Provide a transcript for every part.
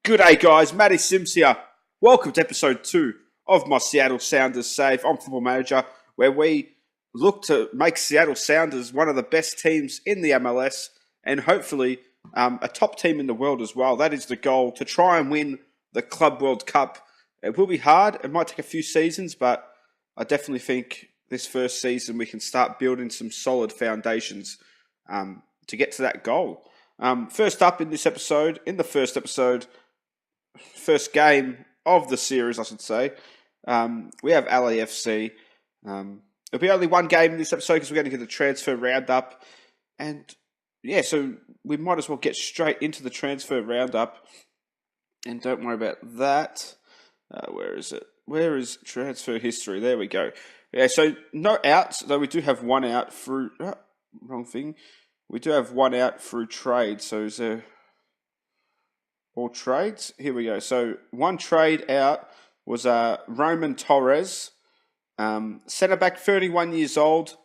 G'day guys, Matty Sims here. Welcome to episode 2 of my Seattle Sounders Save. I'm Football Manager, where we look to make Seattle Sounders one of the best teams in the MLS and hopefully a top team in the world as well. That is the goal, to try and win the Club World Cup. It will be hard. It might take a few seasons, but I definitely think this first season we can start building some solid foundations to get to that goal. First up in the first episode, first game of the series, I should say, we have LAFC. It'll be only one game in this episode because we're going to get the transfer roundup. And yeah, so we might as well get straight into the transfer roundup. And don't worry about that. Where is it? Where is transfer history? There we go. Yeah, so no outs, though we do have one out through... wrong thing. We do have one out through trade. So is there... all trades? Here we go. So one trade out was Roman Torres. Centre back, 31 years old.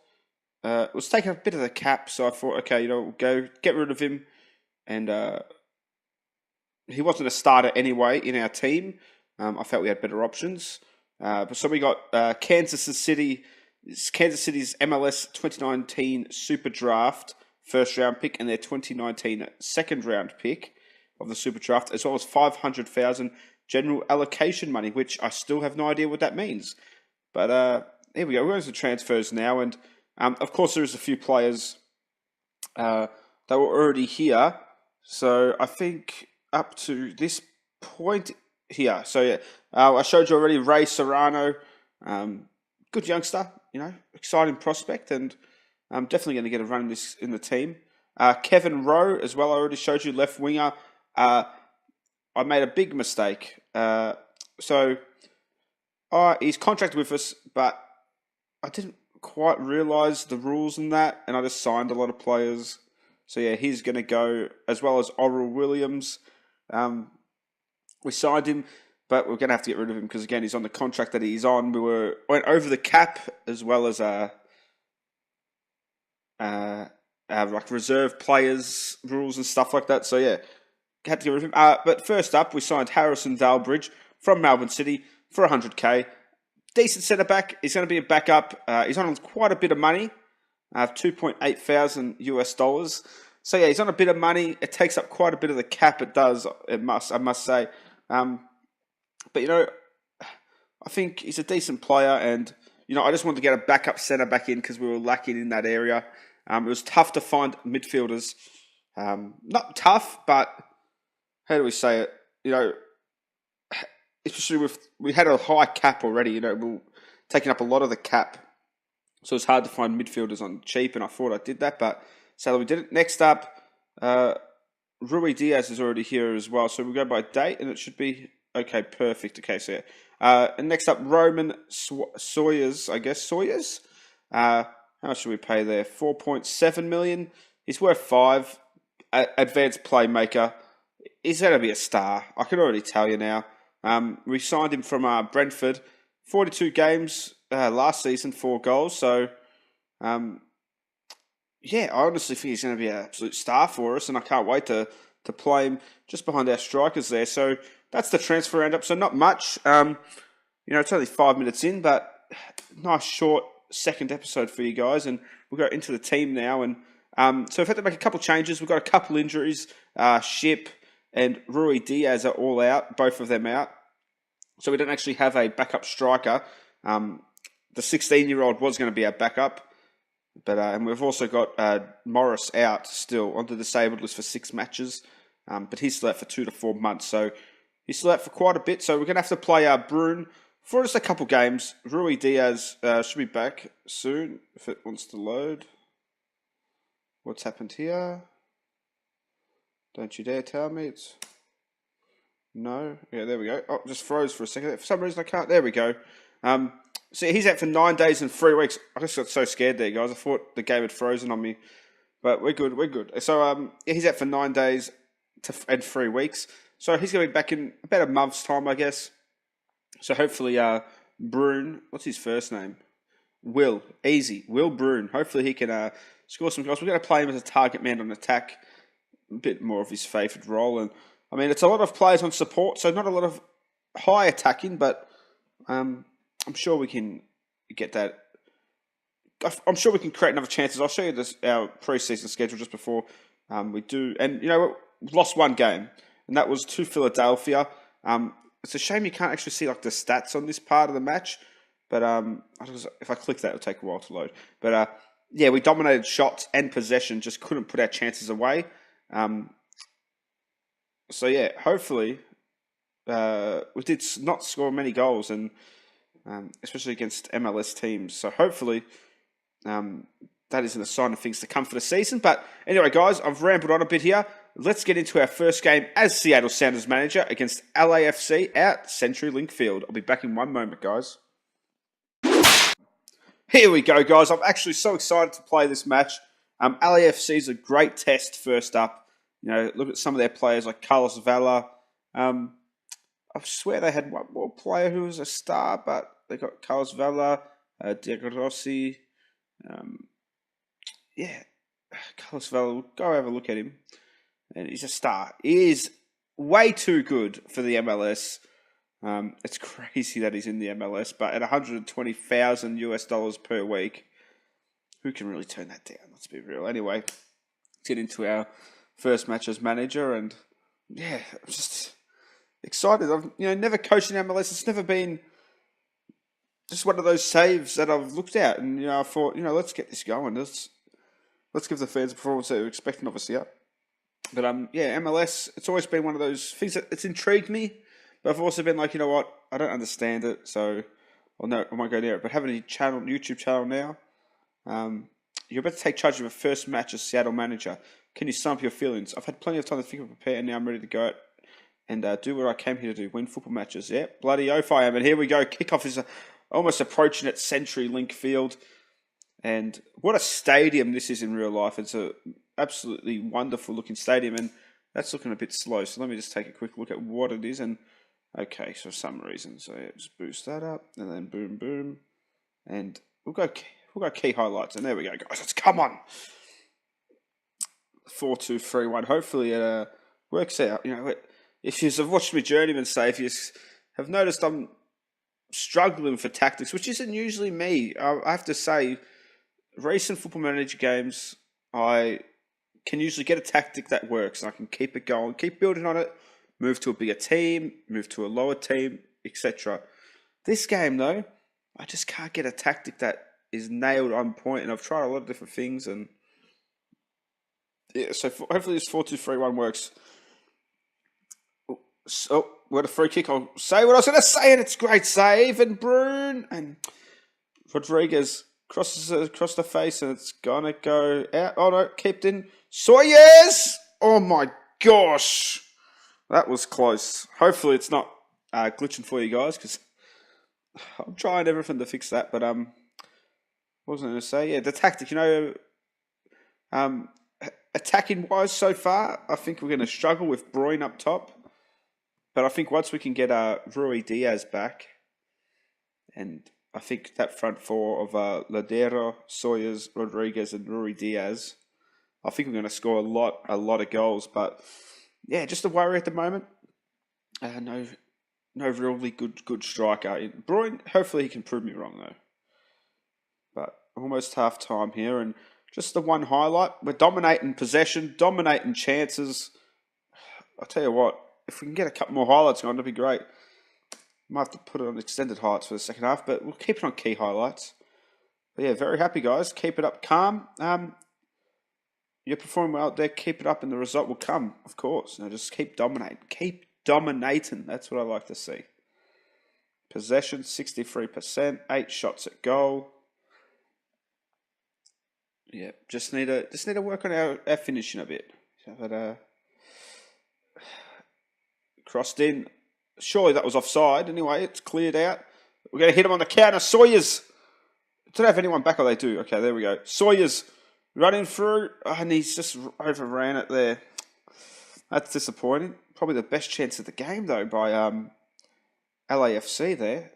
Was taking a bit of the cap, so I thought, okay, we'll go get rid of him. And he wasn't a starter anyway in our team. I felt we had better options. So we got Kansas City's MLS 2019 Super Draft first round pick and their 2019 second round pick of the Super Draft, as well as $500,000 general allocation money, which I still have no idea what that means. But here we go. We're going to transfers now, and of course there is a few players that were already here. So I think up to this point here. So yeah, I showed you already Ray Serrano, good youngster, exciting prospect, and I'm definitely going to get a run in the team. Kevin Rowe as well. I already showed you, left winger. I made a big mistake. So he's contracted with us, but I didn't quite realise the rules in that, and I just signed a lot of players. So yeah, he's going to go, as well as Oral Williams. We signed him, but we're going to have to get rid of him because, again, he's on the contract that he's on. We went over the cap, as well as like reserve players rules and stuff like that. So yeah, had to get rid of him. But first up, we signed Harrison Dalbridge from Melbourne City for $100K. Decent centre back. He's going to be a backup. He's on quite a bit of money, $2,800 US. So yeah, he's on a bit of money. It takes up quite a bit of the cap. It does. I must say. But I think he's a decent player, and I just wanted to get a backup centre back in because we were lacking in that area. It was tough to find midfielders. Not tough, but how do we say it? Especially we had a high cap already. We were taking up a lot of the cap, so it's hard to find midfielders on cheap. And I thought I did that, but sadly we didn't. Next up, Rui Diaz is already here as well, so we'll go by date, and it should be okay. Perfect. Okay, so yeah. And next up, Roman Sawyers. I guess Sawyers. How much should we pay there? $4.7 million. He's worth $5 million. Advanced playmaker. He's going to be a star. I can already tell you now. We signed him from Brentford. 42 games last season, 4 goals. So, yeah, I honestly think he's going to be an absolute star for us, and I can't wait to play him just behind our strikers there. So that's the transfer roundup. So not much. It's only 5 minutes in, but nice short second episode for you guys, and we'll go into the team now. And so we've had to make a couple changes. We've got a couple injuries. Ship and Rui Diaz are all out, both of them out. So we don't actually have a backup striker. The 16-year-old was going to be our backup, but and we've also got Morris out still on the disabled list for 6 matches, but he's still out for 2 to 4 months. So he's still out for quite a bit. So we're going to have to play Bruin for just a couple games. Rui Diaz should be back soon if it wants to load. What's happened here? Don't you dare tell me it's... No. Yeah, there we go. Oh, just froze for a second. For some reason I can't... There we go. So he's out for 9 days and 3 weeks. I just got so scared there, guys. I thought the game had frozen on me. But we're good. So he's out for 9 days and 3 weeks. So he's going to be back in about a month's time, I guess. So hopefully Bruin... What's his first name? Will Bruin. Hopefully he can score some goals. We're going to play him as a target man on attack. A bit more of his favoured role. And I mean, it's a lot of players on support, so not a lot of high attacking, but I'm sure we can get that. I'm sure we can create another chances. I'll show you our pre-season schedule just before we do. And, we lost one game, and that was to Philadelphia. It's a shame you can't actually see like the stats on this part of the match. But if I click that, it'll take a while to load. But yeah, we dominated shots and possession, just couldn't put our chances away. So yeah, hopefully we did not score many goals, and especially against MLS teams. So hopefully that isn't a sign of things to come for the season. But anyway, guys, I've rambled on a bit here. Let's get into our first game as Seattle Sounders manager against LAFC at CenturyLink Field. I'll be back in one moment, guys. Here we go, guys. I'm actually so excited to play this match. LAFC is a great test first up. Look at some of their players like Carlos Vela. I swear they had one more player who was a star, but they got Carlos Vela, Diego Rossi. Carlos Vela, go have a look at him. And he's a star. He is way too good for the MLS. It's crazy that he's in the MLS, but at $120,000 per week, who can really turn that down? Let's be real. Anyway, let's get into our first match as manager, and yeah, I'm just excited. I've never coached in MLS. It's never been just one of those saves that I've looked at, and I thought, let's get this going. Let's give the fans a performance that we're expecting of us here. But MLS, it's always been one of those things that it's intrigued me. But I've also been like, you know what, I don't understand it, so I won't go near it. But having a YouTube channel now, you're about to take charge of your first match as Seattle manager. Can you sum up your feelings? I've had plenty of time to think and prepare, and now I'm ready to go out and do what I came here to do, win football matches. Yeah, bloody oath I am. And here we go. Kickoff is almost approaching at CenturyLink Field. And what a stadium this is in real life. It's a absolutely wonderful looking stadium, and that's looking a bit slow. So let me just take a quick look at what it is. And okay, so for some reason, so yeah, just boost that up, and then boom, boom, and we'll go key highlights, and there we go, guys. Let's come on. 4-2-3-1. Hopefully it works out. If you've watched me journeyman say, if you have noticed, I'm struggling for tactics, which isn't usually me. I have to say, recent Football Manager games, I can usually get a tactic that works, and I can keep it going, keep building on it, move to a bigger team, move to a lower team, etc. This game, though, I just can't get a tactic that is nailed on point, and I've tried a lot of different things, and yeah, so hopefully this 4-2-3-1 works. So, what a free kick. I'll say what I was going to say, and it's a great save, and Brune, and Rodriguez crosses it across the face, and it's going to go out. Oh, no, kept in. Sawyers! Oh, my gosh. That was close. Hopefully it's not glitching for you guys, because I'm trying everything to fix that, but what was I going to say? Yeah, the tactic, attacking-wise so far, I think we're going to struggle with Bruyne up top, but I think once we can get Rui Diaz back, and I think that front four of Ladero, Sawyers, Rodriguez, and Rui Diaz, I think we're going to score a lot of goals. But yeah, just a worry at the moment. No really good striker. Bruyne, hopefully he can prove me wrong though. But almost half time here, and just the one highlight: we're dominating possession, dominating chances. I'll tell you what, if we can get a couple more highlights on, that'd be great. Might have to put it on extended highlights for the second half, but we'll keep it on key highlights. But yeah, very happy, guys. Keep it up, calm. You're performing well out there. Keep it up, and the result will come, of course. Just keep dominating. Keep dominating. That's what I like to see. Possession, 63%. 8 shots at goal. Yeah, just need to work on our finishing a bit. But crossed in. Surely that was offside. Anyway, it's cleared out. We're going to hit him on the counter. Sawyers. Do they have anyone back? Oh, they do. Okay, there we go. Sawyers running through. Oh, and he's just overran it there. That's disappointing. Probably the best chance of the game, though, by LAFC there.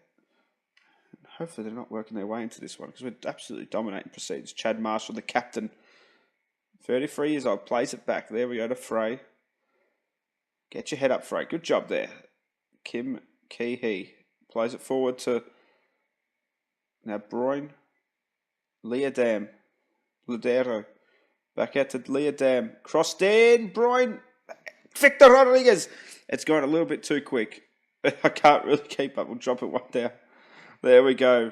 Hopefully they're not working their way into this one, because we're absolutely dominating proceedings. Chad Marshall, the captain. 33 years old. Plays it back. There we go to Frey. Get your head up, Frey. Good job there. Kim Keehee plays it forward to now Broyne. Leodam. Ladero. Back out to Leodam. Crossed in. Broyne. Victor Rodriguez. It's going a little bit too quick. I can't really keep up. We'll drop it one down. There we go.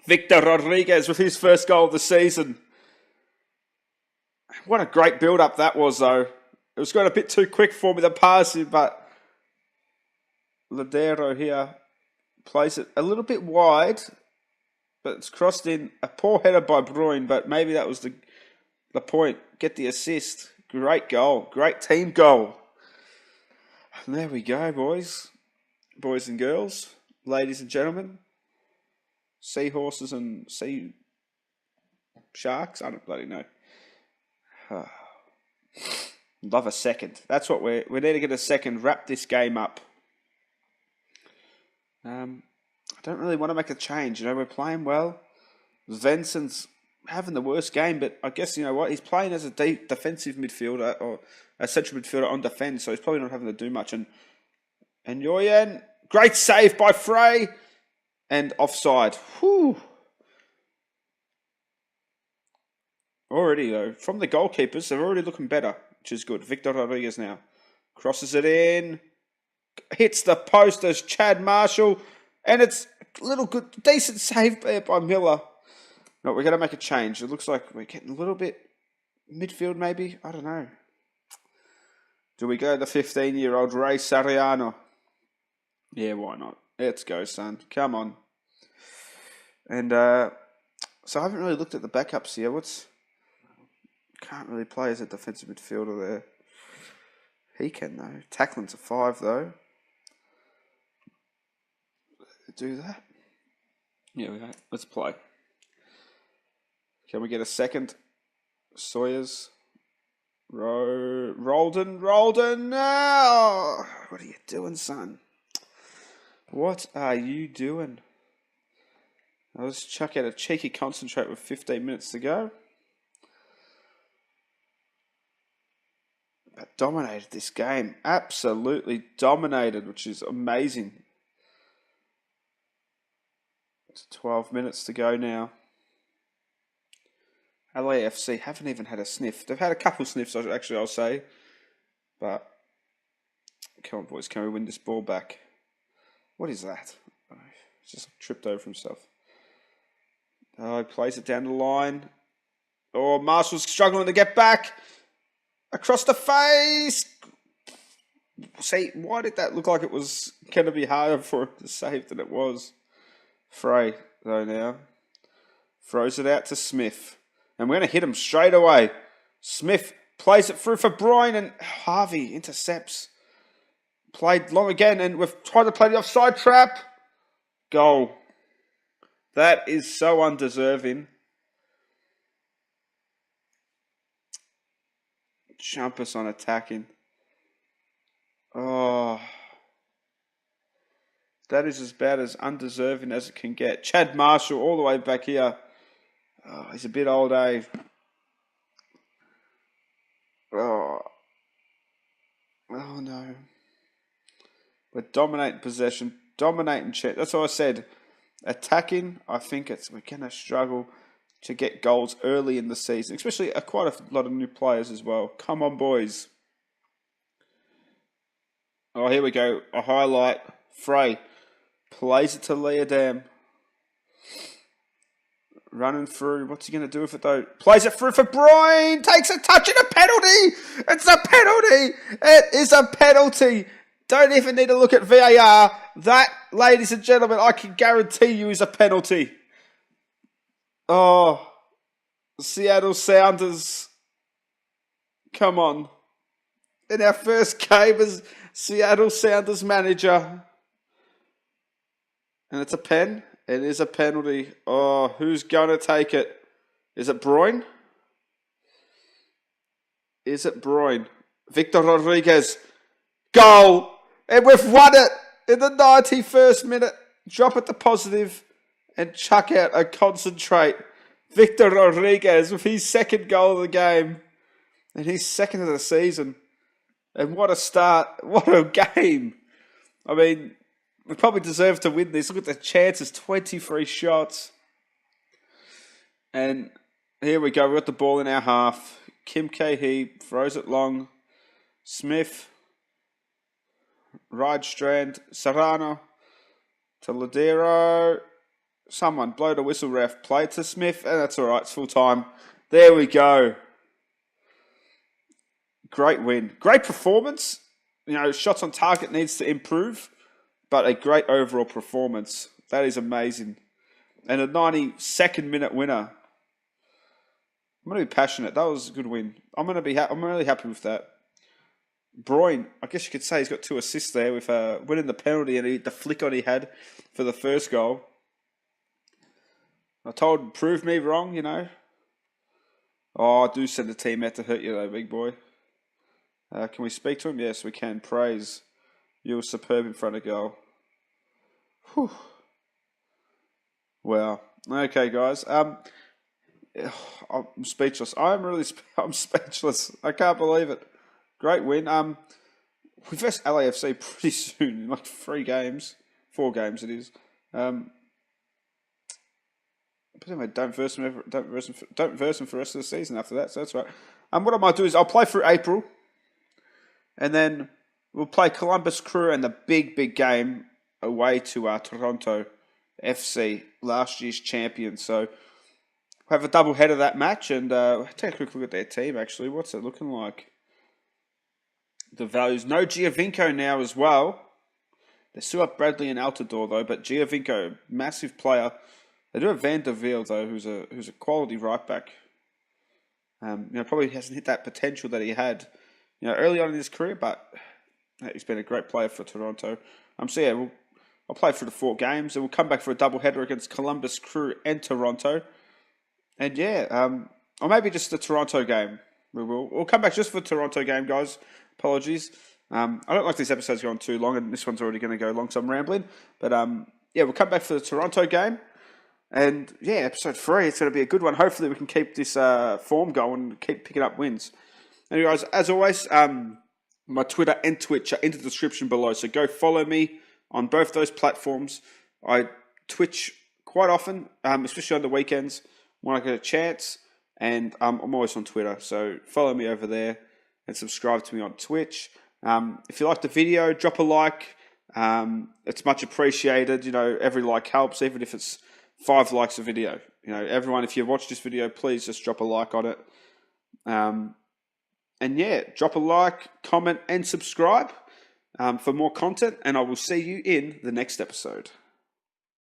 Victor Rodriguez with his first goal of the season. What a great build-up that was, though. It was going a bit too quick for me to pass it, but Ladero here plays it a little bit wide, but it's crossed in. A poor header by Broyne, but maybe that was the point. Get the assist. Great goal. Great team goal. And there we go, boys. Boys and girls. Ladies and gentlemen. Seahorses and sea sharks. I don't bloody know. Love a second. That's what we need to get a second. Wrap this game up. I don't really want to make a change. We're playing well. Svenson's having the worst game, but I guess, you know what? He's playing as a defensive midfielder or a central midfielder on defence, so he's probably not having to do much. And Yoyen, great save by Frey. And offside. Whew. Already, though, from the goalkeepers, they're already looking better, which is good. Victor Rodriguez now crosses it in. Hits the post as Chad Marshall. And it's a little good, decent save there by Miller. No, we're going to make a change. It looks like we're getting a little bit midfield, maybe. I don't know. Do we go the 15-year-old Ray Sariano? Yeah, why not? Let's go, son. Come on. And so I haven't really looked at the backups here. Can't really play as a defensive midfielder there. He can, though. Tackling's a 5, though. Do that. Yeah, we go. Let's play. Can we get a second? Sawyers. Rolden. No! What are you doing, son? What are you doing? I'll just chuck out a cheeky concentrate with 15 minutes to go. But dominated this game. Absolutely dominated, which is amazing. It's 12 minutes to go now. LAFC haven't even had a sniff. They've had a couple sniffs, actually, I'll say. But, come on, boys. Can we win this ball back? What is that? He's just tripped over himself. Oh, he plays it down the line. Oh, Marshall's struggling to get back. Across the face. See, why did that look like it was going to be harder for him to save than it was? Frey, though, now. Throws it out to Smith. And we're going to hit him straight away. Smith plays it through for Broyne, and Harvey intercepts. Played long again, and we've tried to play the offside trap. Goal. That is so undeserving. Chumpus on attacking. Oh. That is as bad as undeserving as it can get. Chad Marshall all the way back here. Oh, he's a bit old, eh? Oh no. We're dominating possession, dominating check. That's what I said. Attacking, I think we're going to struggle to get goals early in the season, especially quite a lot of new players as well. Come on, boys. Oh, here we go. A highlight. Frey plays it to Leodam. Running through. What's he going to do with it, though? Plays it through for Broyne. Takes a touch and a penalty. It's a penalty. It is a penalty. Don't even need to look at VAR. That, ladies and gentlemen, I can guarantee you is a penalty. Oh, Seattle Sounders. Come on. In our first game as Seattle Sounders manager. And it's a pen. It is a penalty. Oh, who's going to take it? Is it Broyne? Is it Broyne? Victor Rodriguez. Goal. And we've won it in the 91st minute. Drop it to positive and chuck out a concentrate. Victor Rodriguez with his second goal of the game. And his second of the season. And what a start. What a game. I mean, we probably deserve to win this. Look at the chances, 23 shots. And here we go. We've got the ball in our half. Kim K-hee throws it long. Smith. Ridestrand. Serrano. To Ladero. Someone blow the whistle, ref. Play it to Smith. And that's all right. It's full time. There we go. Great win. Great performance. You know, shots on target needs to improve. But a great overall performance. That is amazing. And a 92nd minute winner. I'm going to be passionate. That was a good win. I'm really happy with that. Broyne, I guess you could say he's got 2 assists there with winning the penalty and the flick on he had for the first goal. I told him, prove me wrong, you know. Oh, I do send the team out to hurt you though, big boy. Can we speak to him? Yes, we can. Praise. You were superb in front of goal. Whew. Wow. Okay, guys. I'm speechless. I'm speechless. I can't believe it. Great win. We verse LAFC pretty soon, in like 4 games it is. But anyway, don't verse them for the rest of the season after that. So that's right. What I might do is I'll play through April, and then we'll play Columbus Crew and the big game away to Toronto FC, last year's champions. So we'll have a double header of that match, and take a quick look at their team. Actually, what's it looking like? The values. No Giovinco now as well. They still have Bradley and Altidore though, but Giovinco, massive player. They do have Van der Veel though, who's a quality right back. Probably hasn't hit that potential that he had, early on in his career, but he's been a great player for Toronto. So yeah, I'll play for the 4 games, and we'll come back for a double header against Columbus Crew and Toronto. And yeah, or maybe just the Toronto game. We'll come back just for the Toronto game, guys. Apologies. I don't like these episodes going too long, and this one's already going to go long, so I'm rambling. But yeah, we'll come back for the Toronto game. And yeah, episode 3, it's going to be a good one. Hopefully we can keep this form going and keep picking up wins. Anyway, guys, as always, my Twitter and Twitch are in the description below. So go follow me on both those platforms. I Twitch quite often, especially on the weekends when I get a chance. And I'm always on Twitter. So follow me over there and subscribe to me on Twitch. If you like the video, drop a like. It's much appreciated. Every like helps, even if it's 5 likes a video. Everyone, if you watch this video, please just drop a like on it. And yeah, drop a like, comment, and subscribe for more content. And I will see you in the next episode.